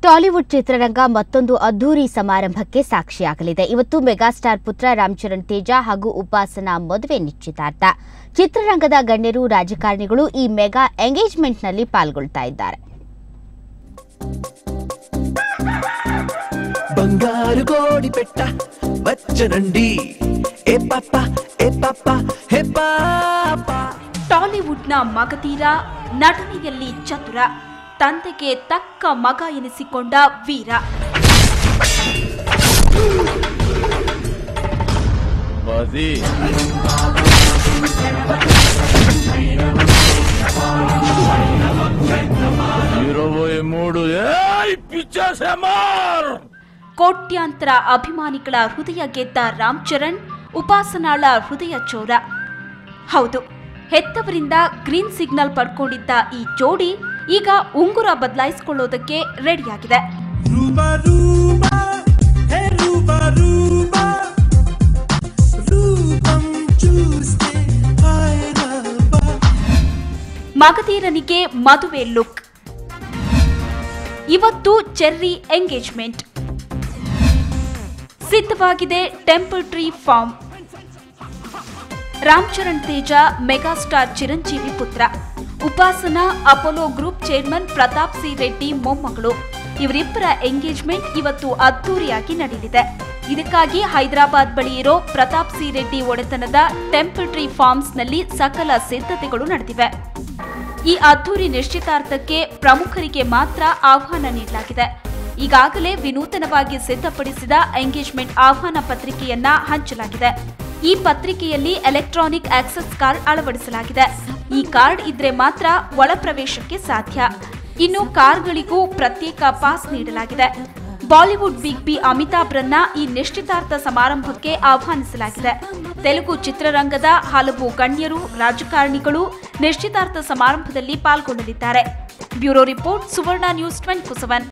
Tollywood ಚಿತ್ರರಂಗ ಮತ್ತೊಂದು ಅದ್ದೂರಿ ಸಮಾರಂಭಕ್ಕೆ ಸಾಕ್ಷಿಯಾಗಲಿದೆ. ಇವತ್ತು ಮೆಗಾಸ್ಟಾರ್ ಪುತ್ರ ರಾಮ್ ಚರಣ್ ತೇಜ ಹಾಗೂ ಉಪಾಸನಾ ಮದುವೆ ನಿಶ್ಚಿತಾರ್ಥ. ಚಿತ್ರರಂಗದ ಗಣ್ಯರು, ರಾಜಕಾರಣಿಗಳು ಈ ಮೆಗಾ ಎಂಗೇಜ್ಮೆಂಟ್ನಲ್ಲಿ ಪಾಲ್ಗೊಳ್ತಾ ಇದ್ದಾರೆ. ಬಂಗಾರು ಗೋಡಿ ಪೆಟ್ಟ ಬಚ್ಚನಂಡಿ ಏ ಪಾಪ ಏ ಪಾಪ ಹೇ ಪಾಪ. ಟಾಲಿವುಡ್ನ ಮಗಧೀರ, ನಟನೆಯಲ್ಲಿ ಚತುರ, ತಂದೆಗೆ ತಕ್ಕ ಮಗ ಎನಿಸಿಕೊಂಡ ವೀರ. ಕೋಟ್ಯಾಂತರ ಅಭಿಮಾನಿಗಳ ಹೃದಯ ಗೆದ್ದ ರಾಮ್ ಚರಣ್, ಉಪಾಸನಾಳ ಹೃದಯ ಚೋರ. ಹೌದು, ಹೆತ್ತವರಿಂದ ಗ್ರೀನ್ ಸಿಗ್ನಲ್ ಪಡ್ಕೊಂಡಿದ್ದ ಈ ಜೋಡಿ ಈಗ ಉಂಗುರ ಬದಲಾಯಿಸಿಕೊಳ್ಳೋದಕ್ಕೆ ರೆಡಿಯಾಗಿದೆ. ಮಗಧೀರನಿಗೆ ಮದುವೆ ಲುಕ್. ಇವತ್ತು ಚೆರ್ರಿ ಎಂಗೇಜ್ಮೆಂಟ್. ಸಿದ್ಧವಾಗಿದೆ temple tree farm. Ram Charan Teja megastar Chiranjeevi ಪುತ್ರ, Upasana Apollo group chairman Pratap C Reddy ಮೊಮ್ಮಗಳು. ಇವರಿಬ್ಬರ ಎಂಗೇಜ್ಮೆಂಟ್ ಇವತ್ತು ಅದ್ದೂರಿಯಾಗಿ ನಡೆಯಲಿದೆ. ಇದಕ್ಕಾಗಿ ಹೈದರಾಬಾದ್ ಬಳಿ ಇರೋ ಪ್ರತಾಪ್ ಸಿ ರೆಡ್ಡಿ ಒಡೆತನದ ಟೆಂಪಲ್ ಟ್ರೀ ಫಾರ್ಮ್ಸ್ನಲ್ಲಿ ಸಕಲ ಸಿದ್ಧತೆಗಳು ನಡೆದಿವೆ. ಈ ಅದ್ದೂರಿ ನಿಶ್ಚಿತಾರ್ಥಕ್ಕೆ ಪ್ರಮುಖರಿಗೆ ಮಾತ್ರ ಆಹ್ವಾನ ನೀಡಲಾಗಿದೆ. ಈಗಾಗಲೇ ವಿನೂತನವಾಗಿ ಸಿದ್ಧಪಡಿಸಿದ ಎಂಗೇಜ್ಮೆಂಟ್ ಆಹ್ವಾನ ಪತ್ರಿಕೆಯನ್ನ ಹಂಚಲಾಗಿದೆ. ಈ ಪತ್ರಿಕೆಯಲ್ಲಿ ಎಲೆಕ್ಟ್ರಾನಿಕ್ ಆಕ್ಸೆಸ್ ಕಾರ್ಡ್ ಅಳವಡಿಸಲಾಗಿದೆ. ಈ ಕಾರ್ಡ್ ಇದ್ರೆ ಮಾತ್ರ ಒಳ ಪ್ರವೇಶಕ್ಕೆ ಸಾಧ್ಯ. ಇನ್ನು ಕಾರ್ಗಳಿಗೂ ಪ್ರತ್ಯೇಕ ಪಾಸ್ ನೀಡಲಾಗಿದೆ. ಬಾಲಿವುಡ್ ಬಿಗ್ ಬಿ ಅಮಿತಾಬ್ರನ್ನ ಈ ನಿಶ್ಚಿತಾರ್ಥ ಸಮಾರಂಭಕ್ಕೆ ಆಹ್ವಾನಿಸಲಾಗಿದೆ. ತೆಲುಗು ಚಿತ್ರರಂಗದ ಹಲವು ಗಣ್ಯರು, ರಾಜಕಾರಣಿಗಳು ನಿಶ್ಚಿತಾರ್ಥ ಸಮಾರಂಭದಲ್ಲಿ ಪಾಲ್ಗೊಳ್ಳಲಿದ್ದಾರೆ. ಬ್ಯೂರೋ ರಿಪೋರ್ಟ್, ಸುವರ್ಣ ನ್ಯೂಸ್ 24/7.